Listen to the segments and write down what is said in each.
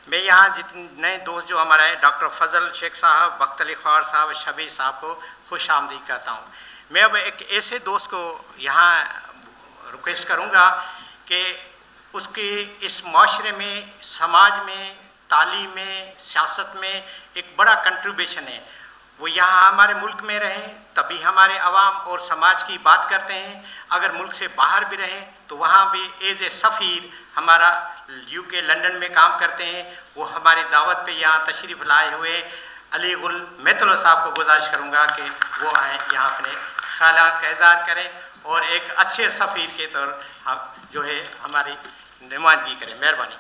मैं यहाँ जितने नए दोस्त जो हमारे हैं, डॉक्टर फजल शेख साहब, बख्त अली ख्वार साहब, शबीर साहब को खुश आमदीद कहता हूँ। मैं अब एक ऐसे दोस्त को यहाँ रिक्वेस्ट करूँगा कि उसके इस माशरे में, समाज में, तालीम में, सियासत में एक बड़ा कंट्रीब्यूशन है। वो यहाँ हमारे मुल्क में रहें तभी हमारे अवाम और समाज की बात करते हैं, अगर मुल्क से बाहर भी रहें तो वहाँ भी एज ए सफ़ीर हमारा यूके लंदन में काम करते हैं। वो हमारी दावत पे यहाँ तशरीफ़ लाए हुए अलीगुल मेतलो साहब को गुजारिश करूँगा कि वो आए यहाँ अपने ख्यालात का इज़हार करें और एक अच्छे सफ़ीर के तौर हम जो है हमारी नुमाइंदगी करें। मेहरबानी।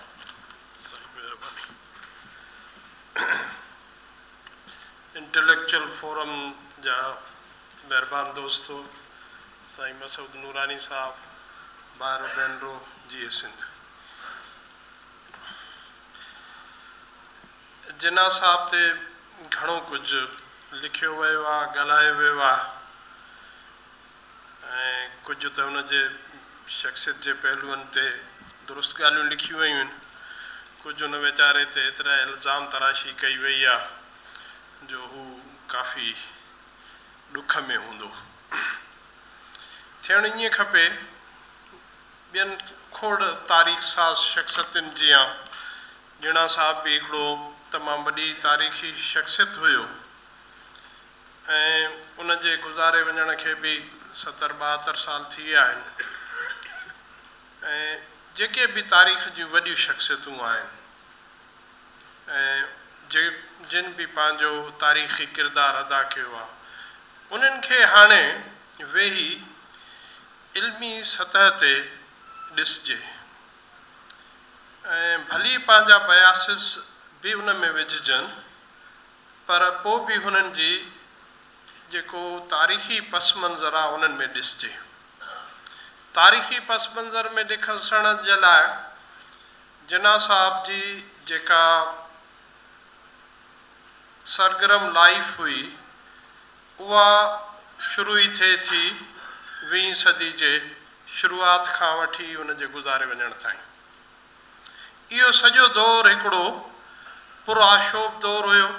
इंटलेक्चुअल फोरम जा मेहरबान दोस्तों, साईं مسعود नूरानी साहब, برڑو जी सिंध, जिन्ना साहब ते घणो कुझु लिखियो वियो आहे, ॻाल्हायो वियो आहे ऐं कुझु त हुनजे शख़्सियत जे पहलुअनि ते दुरुस्त ॻाल्हियूं लिखियूं वयूं आहिनि, कुझु हुन वीचारे ते एतिरा इल्ज़ाम तराशी कई वई आहे जो हू काफ़ी ॾुख में हूंदो। थियणु ईअं खपे, ॿियनि खोड़ तारीख़ साज़ शख़्सियतुनि जीअं जिन्ना साहब बि हिकिड़ो तमामु वॾी तारीख़ी शख़्सियत हुयो ऐं उनजे गुज़ारे वञण खे बि 70-72 साल थी विया आहिनि ऐं जेके बि तारीख़ जूं वॾियूं शख़्सियतूं आहिनि ऐं जिन बि पंहिंजो तारीख़ी किरदारु अदा कयो आहे, उन्हनि खे हाणे वेही इल्मी सतह ते ॾिसजे ऐं भली पंहिंजा बयासिस भी उन में विझजनि, पर पोइ बि हुननि जी जेको तारीख़ी पस मंज़र आहे उन्हनि में ॾिसजे। तारीख़ी पस मंज़र में ॾिसण जे लाइ जिन्ना साहब जी जेका सरगरम लाइफ हुई उहा शुरू ई थिए थी 20वीं सदी जे शुरूआत खां वठी उनजे गुज़ारे वञण ताईं। इहो सॼो दौरु हिकिड़ो पुरआशोब दौरु हुयो।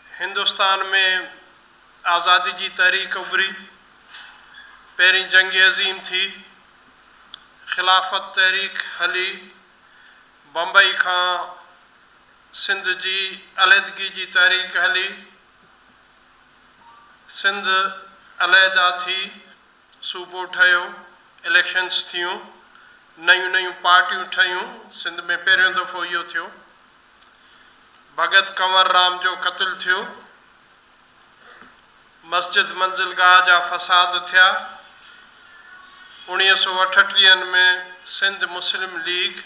हिंदुस्तान में आज़ादी जी तहरीक उभरी, पहिरीं जंग अज़ीम थी, ख़िलाफ़त तहरीक हली, बम्बई खां सिंध जी अलहदगी जी तहरीक हली, सिंध अलहदा थी, सूबो ठहियो, इलेक्शन्स थियूं, नयूं पार्टियूं ठहियूं। सिंध में पहिरियों दफ़ो इहो थियो। भगत कंवर राम जो क़त्ल थियो, मस्जिद मंज़िलगाह जा फ़साद थिया। 1938 में सिंध मुस्लिम लीग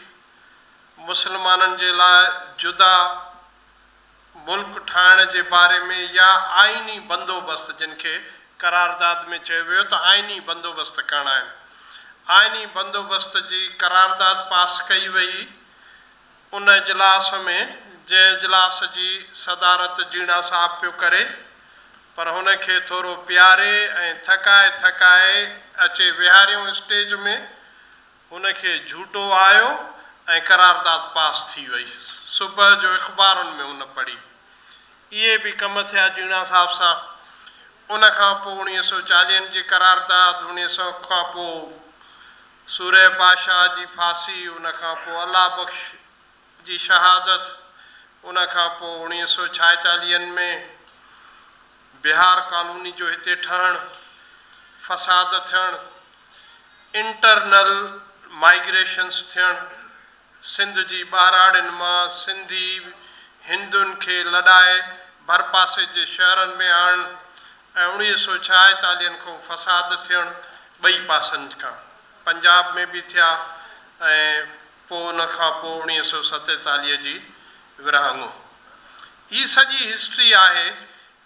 मुसलमाननि जे लाइ जुदा मुल्क ठाहिण जे बारे में या आइनी बंदोबस्त, जिन खे करारदाद में चयो वियो त आइनी बंदोबस्त करणा आहिनि, आइनी बंदोबस्त जी करारदाद पास कई वई उन इजलास में, जंहिं इजलास जी सदारत जीणा साहब पियो करे, पर हुनखे थोरो प्यारे ऐं थकाए अचे विहारियूं स्टेज में, हुनखे झूठो आयो ऐं करारदाद पास थी वई। सुबुह जो अख़बारुनि में हुन पढ़ी। इहे बि कम थिया जीणा साहब सां। उन खां पोइ 1940 जी करारदाद, 1900 खां पोइ सूरह बादशाह जी फांसी, उन खां पोइ अल्लाह बख्श जी शहादत, उन खां पोइ 1946 में बिहार कॉलोनी जो हिते ठहणु, फ़साद थियणु, इंटरनल माइग्रेशन्स थियणु, सिंध जी ॿाराड़ियुनि मां सिंधी हिंदुनि खे लॾाए भरपासे जे शहरनि में आणणु ऐं 1946 खां फ़साद थियणु ॿई पासनि खां। पंजाब में बि थिया ऐं पोइ उन खां पोइ 1947 जी विरहाङो। ही सॼी हिस्ट्री आहे।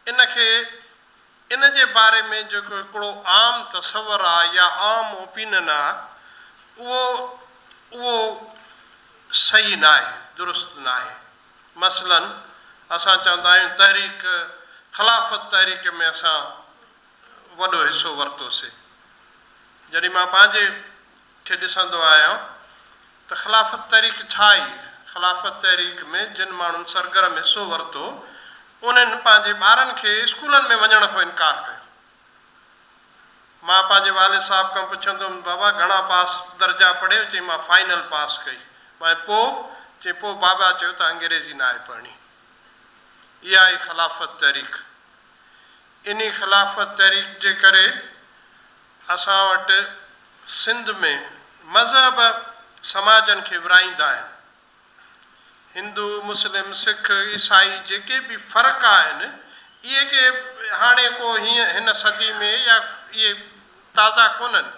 इन जे बारे में जेको हिकिड़ो आम तसवर आहे या आम ओपिनियन आहे, उहो सही न आहे, दुरुस्त न आहे। मसलन असां चवंदा आहियूं तहरीक ख़िलाफ़त तहरीक में असां वॾो हिसो वरितोसीं। जॾहिं मां पंहिंजे खे ॾिसंदो आहियां त ख़िलाफ़त तहरीक छा आहे? ख़िलाफ़त तहरीक में जिन माण्हुनि सरगर्म हिसो वरितो उन्हनि पंहिंजे ॿारनि खे स्कूलनि में वञण खां इनकार कयो। मां पंहिंजे वालिद साहिब खां पुछंदुमि बाबा घणा पास दर्जा पढ़ियो? चई मां फाइनल पास कई। मां पोइ बाबा चयो त अंग्रेज़ी न आहे पढ़णी। इहा ई ख़िलाफ़त तहरीक। इन ख़िलाफ़त तहरीक जे करे असां वटि सिंध में मज़हब समाजनि खे विराईंदा आहिनि। हिंदू मुस्लिम सिख ईसाई जेके बि फ़र्क़ु आहिनि इहे के हाणे को हीअं हिन सदी में या इहे ताज़ा कोन्हनि,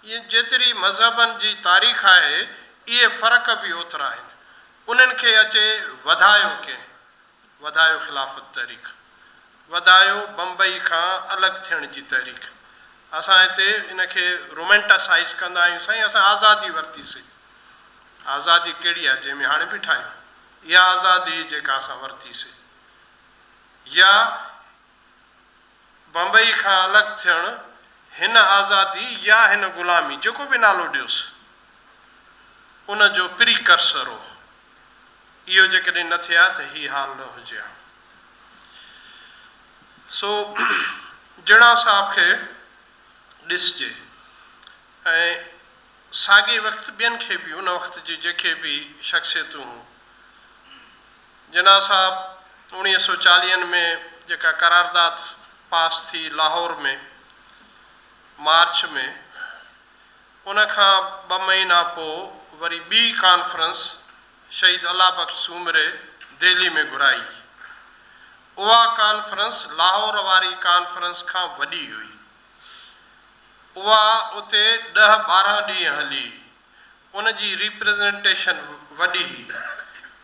इहे जेतिरी मज़हबनि जी तारीख़ आहे इहे फ़र्क़ बि ओतिरा आहिनि। उन्हनि खे अचे वधायो ख़िलाफ़त तहरीक, वधायो बम्बई खां अलॻि थियण जी तहरीक। असां हिते इनखे रोमेंटासाइज़ कंदा आहियूं, साईं असां आज़ादी वरितीसीं। आज़ादी कहिड़ी आहे जंहिंमें हाणे बीठा आहियूं? इहा आज़ादी जेका असां वरितीसीं, या बम्बई खां अलॻि थियणु, हिन आज़ादी या हिन ग़ुलामी, जेको बि नालो ॾियोसि, उन जो प्रीकर्सर हो। इहो जेकॾहिं न थिया त हीउ हाल न हुजे हा। सो जिणा साहिब खे ॾिसजे ऐं साॻे वक़्तु ॿियनि खे बि उन वक़्त जी जेके बि शख़्सियतूं हुयूं। जिणा साहिब 1940 में जेका करारदाद पास थी लाहौर में मार्च में, उनखां 2 महीना पोइ वरी ॿी कॉन्फ्रेंस शहीद अला बख्श सूमरे दिल्ली में घुराई। उहा कॉन्फ्रेंस लाहौर वारी कॉन्फ्रेंस खां वॾी हुई। उहा उते 10-12 ॾींहं हली। उन जी रिप्रेज़ेंटेशन वॾी हुई।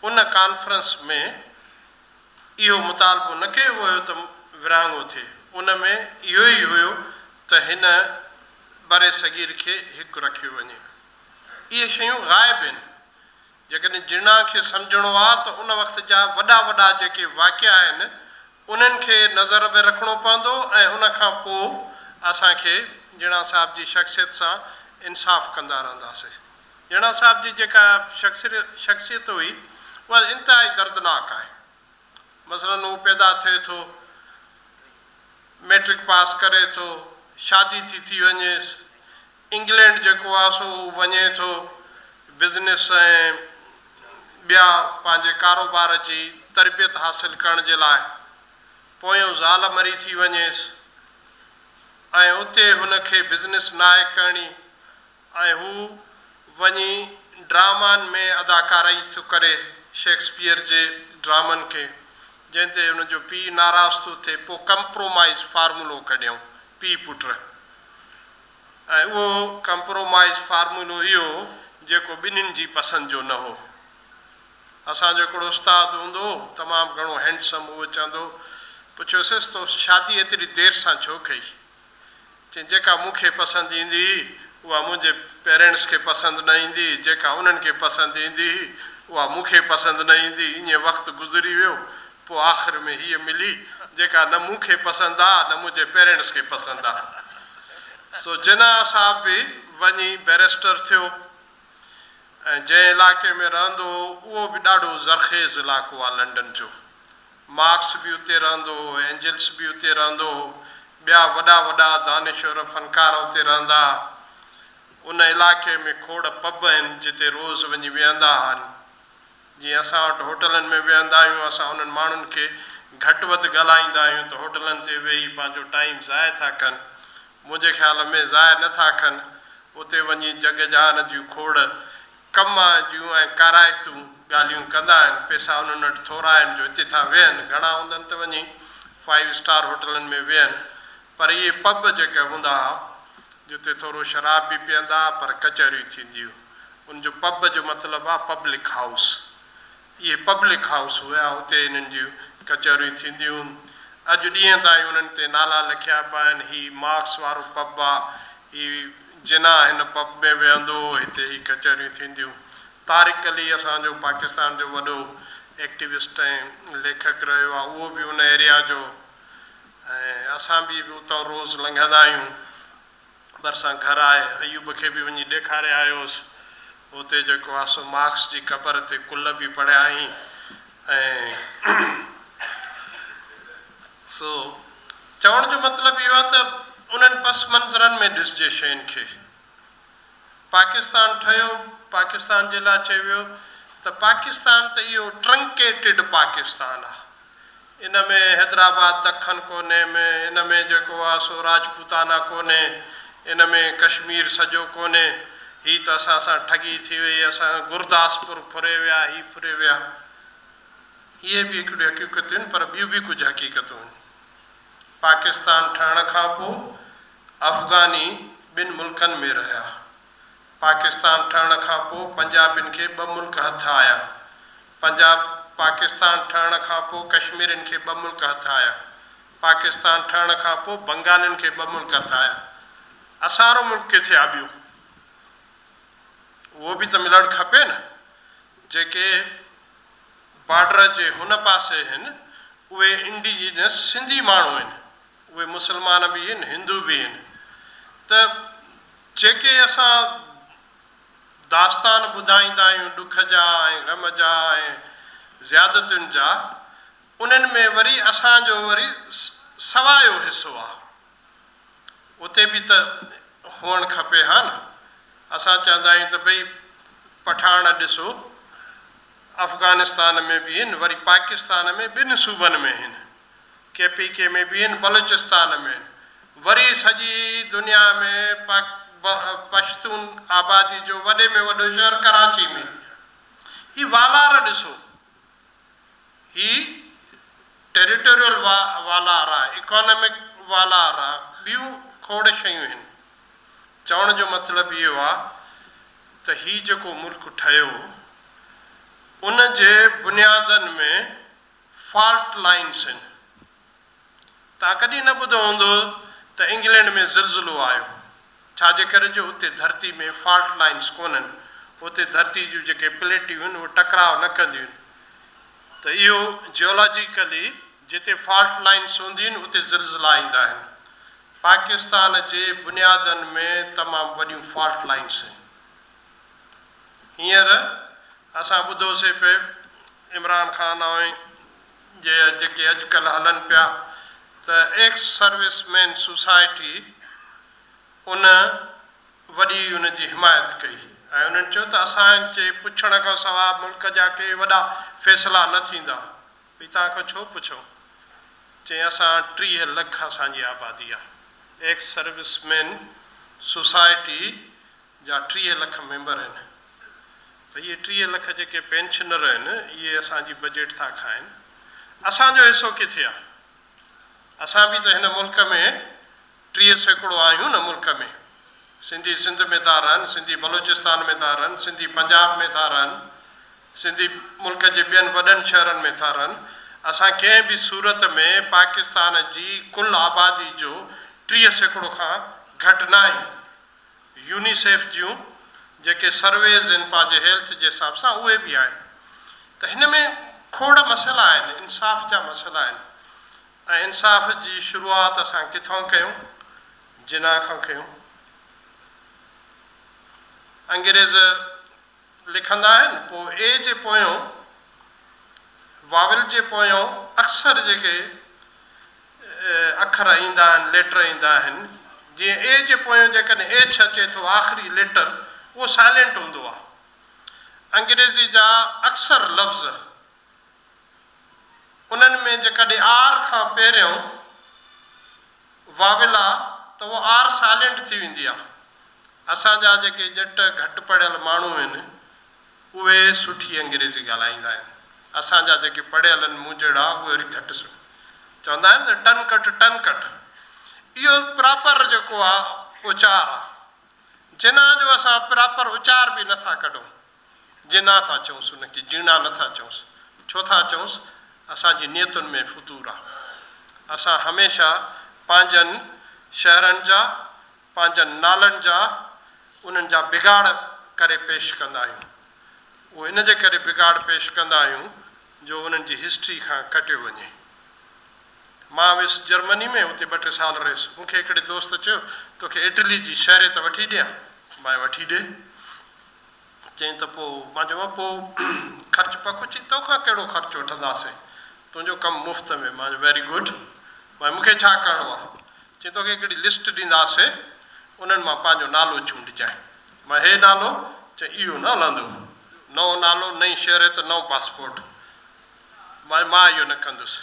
उन कॉन्फ्रेंस में इहो मुतालबो न कयो वियो त विरांङो थिए। उन में इहो ई हुयो त हिन बरे सगीर खे हिकु रखियो वञे। इहे शयूं ग़ाइब आहिनि। जेकॾहिं जिणा खे सम्झणो आहे त उन वक़्त जा वॾा जेके वाक़िया आहिनि उन्हनि खे नज़र में रखिणो पवंदो ऐं उनखां पोइ असांखे जिणा साहिब जी शख़्सियत सां इंसाफ़ कंदा रहंदासीं। जिणा साहिब जी जेका शख़्सियत हुई उहा इंतिहाई दर्दनाक आहे। मसलन उहो पैदा थिए थो, मैट्रिक पास करे थो, शादी थी वञेसि, इंग्लैंड जेको आहे सो वञे थो बिज़नेस ऐं ॿिया पंहिंजे कारोबार जी तरबियत हासिलु करण जे लाइ। पोयों ज़ाल मरी थी वञेसि ऐं उते हुनखे बिज़नेस न आहे करणी ऐं हू वञी ड्रामनि में अदाकारी थो करे, शेक्सपियर जे ड्रामनि खे, जंहिं ते हुनजो पीउ नाराज़ थो थिए। पोइ कंप्रोमाइज़ फार्मूलो कढियऊं पीउ पुट, ऐं उहो कंप्रोमाइज़ फार्मूलो इहो जेको ॿिन्हिनि जी पसंदि जो न हो। असांजो हिकिड़ो उस्तादु हूंदो हो तमामु घणो हैंडसम। उहो चवंदो, पुछियोसींसि तो शादी एतिरी देरि सां छो कई? चई जेका मूंखे पसंदि ईंदी उहा मुंहिंजे पेरेंट्स खे पसंदि न ईंदी, जेका उन्हनि खे पसंदि ईंदी उहा मूंखे पसंदि न ईंदी। ईअं वक़्तु गुज़री वियो, पोइ आख़िर में हीअ मिली जेका न मूंखे पसंदि आहे न मुंहिंजे पेरेंट्स खे पसंदि आहे। सो जिनाह साहिब बि वञी बैरिस्टर थियो ऐं जंहिं इलाइक़े में रहंदो हो उहो बि ॾाढो ज़रख़ेज़ इलाइक़ो आहे लंडन जो। मार्क्स बि उते रहंदो हो, एंजल्स बि उते रहंदो हो, ॿिया वॾा दानिशवर फ़नकार उते रहंदा। उन इलाइक़े में खोड़ पब आहिनि जिते रोज़ु वञी वेहंदा आहिनि। जीअं असां वटि होटलनि में वेहंदा आहियूं, असां उन्हनि माण्हुनि खे घटि वधि ॻाल्हाईंदा आहियूं त होटलनि ते वेही पंहिंजो टाइम ज़ाया था कनि। मुंहिंजे ख़्याल में ज़ाया नथा कनि। उते वञी जग जहान जूं खोड़ कम जूं ऐं काराइतूं ॻाल्हियूं कंदा आहिनि। पैसा उन्हनि वटि थोरा आहिनि जो हिते था वेहनि, घणा हूंदनि त वञी 5 स्टार होटलनि में वेहनि। पर इहे पब जेके हूंदा हुआ जिते थोरो शराब बि पीअंदा पर कचहरियूं थींदियूं, उनजो पब जो मतिलबु आहे पब्लिक हाउस। इहे पब्लिक हाउस हुया, उते इन्हनि जूं कचहरियूं थींदियूं। अॼु ॾींहं ताईं उन्हनि ते नाला लिखिया पिया आहिनि। हीउ मार्क्स वारो पब आहे, हीउ जिनाह हिन पब में वेहंदो, हिते ही कचहरियूं थींदियूं। तारिक अली असांजो पाकिस्तान जो वॾो एक्टिविस्ट ऐं लेखक रहियो आहे, उहो बि उन एरिया जो। ऐं असां बि उतां रोज़ु लंघंदा आहियूं। भरिसां घर आहे, अयूब खे बि वञी ॾेखारे आयोसि। उते जेको आहे सो मार्क्स जी क़बर ते कुल बि पढ़िया हुई ऐं सो चवण जो मतिलबु इहो आहे त उन्हनि पस मंज़रनि में ॾिसजे शयुनि खे। पाकिस्तान ठहियो, पाकिस्तान जे लाइ चयो वियो त पाकिस्तान त इहो ट्रंकेटेड पाकिस्तान आहे। इन में हैदराबाद दखन कोन्हे, इन में जेको आहे सो राजपूताना कोन्हे, इन में कश्मीर सॼो कोन्हे, हीअ त असां सां ठगी थी वई, असां गुरदासपुर फुरे विया, हीअ फुरे विया। इहे बि हिकिड़ियूं हक़ीक़तूं आहिनि, पर ॿियूं बि कुझु हक़ीक़तूं आहिनि। पाकिस्तान ठहण खां पोइ अफ़गानी ॿिनि मुल्कनि में रहिया। पाकिस्तान ठहण खां पोइ पंजाबियुनि खे 2 मुल्क हथ आया। पाकिस्तान ठहण खां पोइ कश्मीरियुनि खे 2 मुल्क हथ आया। पाकिस्तान ठहण खां पोइ बंगालियुनि खे 2 मुल्क हथ आया। असांजो मुल्क किथे आहे ॿियो? उहो बि त मिलणु खपे न। जेके बॉर्डर जे हुन पासे आहिनि उहे इंडिजिनस सिंधी माण्हू आहिनि, उहे मुस्लमान बि आहिनि, हिंदू बि आहिनि। त जेके असां दास्तान ॿुधाईंदा आहियूं ॾुख जा ऐं ग़म जा ऐं ज़्यादतुनि जा, उन्हनि में वरी असांजो वरी सवायो हिसो आहे। उते बि त हुअणु खपे हा न। असां चवंदा आहियूं त भई पठाण ॾिसो अफ़गानिस्तान में बि आहिनि, वरी पाकिस्तान में 2 सूबनि में आहिनि, KPK में बि आहिनि, बलूचिस्तान में आहिनि, वरी सॼी दुनिया में पश्तून आबादी जो वॾे में वॾो शहर कराची में। ही वालार ॾिसो, ही टेरिटोरियल वालार आहे, इकोनॉमिक वालार आहे, ॿियूं खोड़ शयूं आहिनि। चवण जो मतिलबु इहो आहे त ही जेको मुल्क ठहियो उन जे बुनियादनि में फॉल्ट लाइन्स आहिनि। तव्हां कॾहिं न ॿुधो हूंदो त इंग्लैंड में ज़िलज़िलो आयो, छाजे करे जो उते धरती में फॉल्ट लाइन्स कोन्हनि, उते धरती जूं जेके प्लेटियूं आहिनि उहे टकराव न कंदियूं आहिनि। त इहो जियोलॉजिकली जिते फॉल्ट लाइन्स हूंदियूं आहिनि उते ज़िलज़िला ईंदा आहिनि। पाकिस्तान जे बुनियादनि में तमामु वॾियूं फॉल्ट लाइन्स आहिनि। हींअर असां ॿुधोसीं पिए इमरान ख़ान ऐं जेके अॼुकल्ह हलनि पिया त एक्स सर्विसमैन सोसाइटी उन वॾी उनजी हिमायत कई ऐं उन्हनि चयो त असांजे पुछण खां सवाइ मुल्क जा के वॾा फ़ैसिला न थींदा। भई तव्हां खां छो पुछो? चई असां 30 लख असांजी आबादी आहे। एक्स सर्विसमैन सोसाइटी जा 30 लख मेंबर आहिनि। त इहे 30 लख जेके पेंशनर आहिनि इहे असांजी बजट था खाइनि। असांजो हिसो किथे आहे? असां बि त हिन मुल्क में 30% आहियूं न मुल्क में। सिंधी सिंध में था रहनि, सिंधी बलूचिस्तान में था रहनि, सिंधी पंजाब में था रहनि, सिंधी मुल्क जे ॿियनि वॾनि शहरनि में था रहनि। असां कंहिं बि सूरत में पाकिस्तान जी कुल आबादी जो 30% खां घटि न आहियूं। यूनिसेफ जूं जेके सर्वेज़ आहिनि पंहिंजे हेल्थ जे हिसाब सां उहे बि आहिनि। त हिन में खोड़ मसइला आहिनि, इंसाफ़ जा मसइला आहिनि। ऐं इंसाफ़ जी शुरूआति असां किथां कयूं? जिना खां कयूं। अंग्रेज़ लिखंदा आहिनि पोइ ए जे पोयों वाविल जे पोयों अक्सर जेके अखर ईंदा आहिनि, लेटर ईंदा आहिनि, जीअं ए जे पोयों जेकॾहिं एच अचे थो आख़िरी लेटर उहो साइलेंट हूंदो आहे। अंग्रेज़ी जा अक्सर लफ़्ज़ उन्हनि में जेकॾहिं आर खां पहिरियों वाविल आहे त उहो आर साइलेंट थी वेंदी आहे। असांजा जेके ॼट घटि पढ़ियल माण्हू आहिनि उहे सुठी अंग्रेज़ी ॻाल्हाईंदा आहिनि। असांजा जेके पढ़ियल आहिनि मुंजड़ा उहे वरी घटि चवंदा आहिनि न टन कट। इहो प्रॉपर जेको आहे उचार आहे। जिना जो असां प्रॉपर उचार बि नथा कढूं। जिना था चऊंसि, उनखे जीना नथा चऊंसि। छो था चऊंसि? असांजी नियतुनि में फुतूर आहे। असां हमेशह पंहिंजनि शहरनि जा, पंहिंजनि नालनि जा, उन्हनि जा बिगाड़ करे पेश कंदा आहियूं। उहो इन जे करे बिगाड़ पेश कंदा आहियूं जो उन्हनि जी हिस्ट्री खां कटियो वञे। मां वियुसि जर्मनी में, उते 2-3 साल रहियुसि। मूंखे हिकिड़े दोस्त चयो तोखे इटली जी शहर त वठी ॾियां? मां वठी ॾे। चई त पोइ मां चयो पोइ ख़र्चु पको चई तोखां कहिड़ो ख़र्चु वठंदासीं, तुंहिंजो कमु मुफ़्त में। मां चयो वेरी गुड, भाई मूंखे छा करिणो आहे? चई तोखे हिकिड़ी लिस्ट ॾींदासीं, उन्हनि मां पंहिंजो नालो चूंडिजांइ। मां हे नालो, चई इहो न हलंदो, नओं नालो, नई शहरियत, नओं पासपोर्ट। मां इहो न कंदुसि।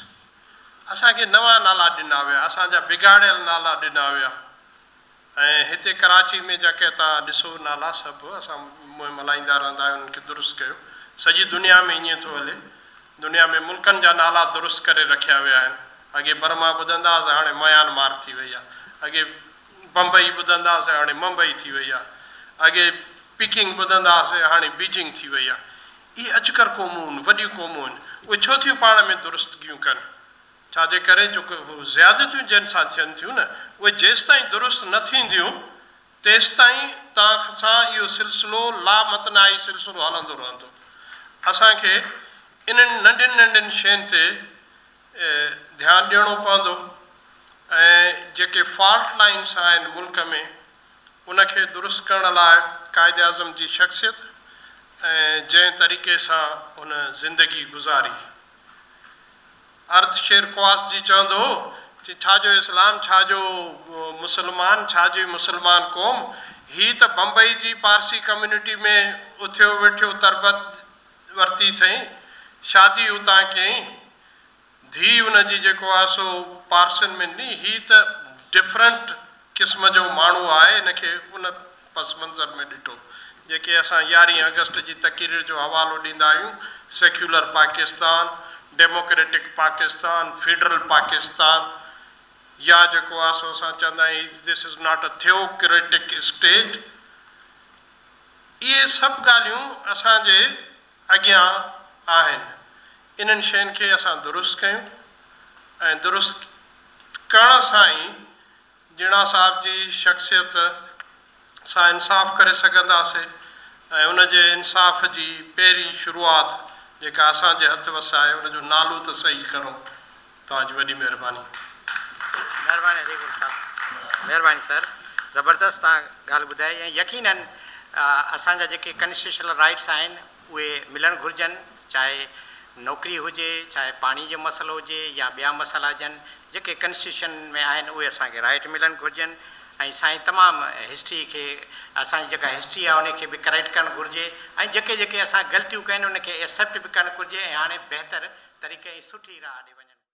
असांखे नवां नाला ॾिना विया, असांजा बिगाड़ियल नाला ॾिना विया। ऐं हिते कराची में जेके तव्हां ॾिसो नाला सभु असां मुंहुं मल्हाईंदा रहंदा आहियूं, उन्हनि खे दुरुस्त कयो। सॼी दुनिया में ईअं थो हले, दुनिया में मुल्कनि जा नाला दुरुस्त करे रखिया विया आहिनि। अॻे बर्मा ॿुधंदा हुआसीं, हाणे म्यांमार थी वई आहे। अॻे बम्बई ॿुधंदा हुआसीं, हाणे मुंबई थी वई आहे। अॻे पीकिंग ॿुधंदा हुआसीं, हाणे बीजिंग थी वई आहे। इहे अचकर क़ौमूं आहिनि, वॾियूं क़ौमूं आहिनि, उहे छो थियूं पाण में दुरुस्तगियूं कनि? छाजे करे जो ज़्यादतियूं जिन सां थियनि थियूं न, उहे जेसि ताईं दुरुस्त न थींदियूं तेसि ताईं तव्हां सां इहो सिलसिलो लामतनाई सिलसिलो हलंदो रहंदो। असांखे इन्हनि नंढियुनि नंढियुनि शयुनि ते ध्यानु ॾियणो पवंदो ऐं जेके फॉल्ट लाइन्स आहिनि मुल्क में उनखे दुरुस्त करण लाइ क़ाइदे आज़म जी शख़्सियत ऐं जंहिं तरीक़े सां हुन ज़िंदगी गुज़ारी। अर्थ शेर क़वास जी चवंदो हो कि छाजो इस्लाम, छाजो मुसलमान, छाजी मुसलमान क़ौम, ही त बम्बई जी पारसी कम्यूनिटी में उथियो वेठियो तरबत वरिती अथई, शादी उतां कयईं, धीउ हुनजी जेको आहे सो पारसियुनि में नी, ही त डिफरेंट क़िस्म जो माण्हू आहे, इनखे उन पस मंज़र में ॾिठो। जेके असां 11 अगस्त जी तक़रीर जो हवालो ॾींदा आहियूं, secular Pakistan, democratic Pakistan, federal Pakistan, या जेको आहे सो असां चवंदा आहियूं this is not a theocratic state. इहे सभु ॻाल्हियूं असांजे अॻियां आहिनि। इन्हनि शयुनि खे असां दुरुस्त कयूं ऐं दुरुस्त करण सां ई जिणा साहिब जी शख़्सियत सां इंसाफ़ करे सघंदासीं ऐं उनजे इंसाफ़ जी पहिरीं शुरूआत जेका असांजे हथ वस आहे उनजो नालो त सही करूं। तव्हांजी वॾी महिरबानी। महिरबानी रेगुल साहब, महिरबानी सर, ज़बरदस्त तव्हां ॻाल्हि ॿुधाई। ऐं यकीनन असांजा जेके कॉन्स्टिट्यूशनल राइट्स आहिनि उहे मिलणु घुरिजनि, चाहे नौकिरी हुजे, चाहे पाणी जो मसइलो हुजे या ॿिया मसइला हुजनि, जेके कॉन्स्टिट्यूशन में आहिनि उहे असांखे राइट मिलणु घुरिजनि। ऐं साईं तमामु हिस्ट्री खे, असांजी जेका हिस्ट्री आहे उनखे बि करेक्ट करणु घुरिजे ऐं जेके जेके असां ग़लतियूं कयूं आहिनि उनखे एक्सेप्ट बि करणु घुरिजे ऐं हाणे बहितर तरीक़े सुठी राह ॾे वञे।